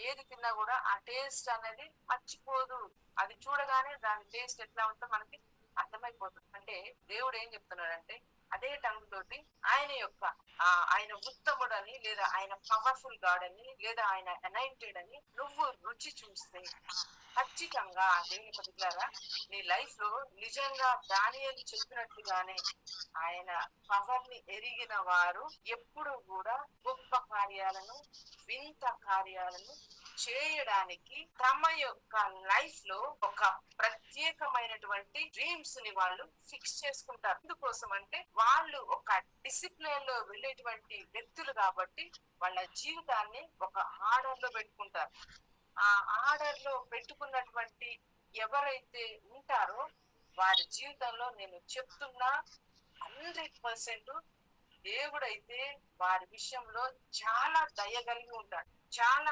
ఏది తిన్నా కూడా ఆ టేస్ట్ అనేది మర్చిపోదు. అది చూడగానే దాని టేస్ట్ ఎట్లా ఉంటుందో మనకి అర్థమైపోతుంది. అంటే దేవుడు ఏం చెప్తున్నాడంటే అదే టంగ్ తోటి ఆయన యొక్క ఆయన ఉత్తముడని, లేదా ఆయన పవర్ఫుల్ గాడ్ అని, లేదా ఆయన అనాయింటెడ్ అని నువ్వు రుచి చూస్తే ఖచ్చితంగా దేవుని పట్ల నీ లైఫ్ లో నిజంగా దానియేలు చెప్పినట్లుగానే ఆయన పవర్ ని ఎరిగిన వారు ఎప్పుడు కూడా గొప్ప కార్యాలను, వింత కార్యాలను చేయడానికి తమ యొక్క లైఫ్ లో ఒక ప్రత్యేకమైనటువంటి డ్రీమ్స్ ని వాళ్ళు ఫిక్స్ చేసుకుంటారు. ఎందుకోసం అంటే వాళ్ళు ఒక డిసిప్లిన్ లో వెళ్ళేటువంటి వ్యక్తులు కాబట్టి వాళ్ళ జీవితాన్ని ఒక ఆర్డర్ లో పెట్టుకుంటారు. ఆ ఆర్డర్ లో పెట్టుకున్నటువంటి ఎవరైతే ఉంటారో వారి జీవితంలో నేను చెప్తున్నా 100% దేవుడైతే వారి విషయంలో చాలా దయ కలిగి ఉంటాడు. చాలా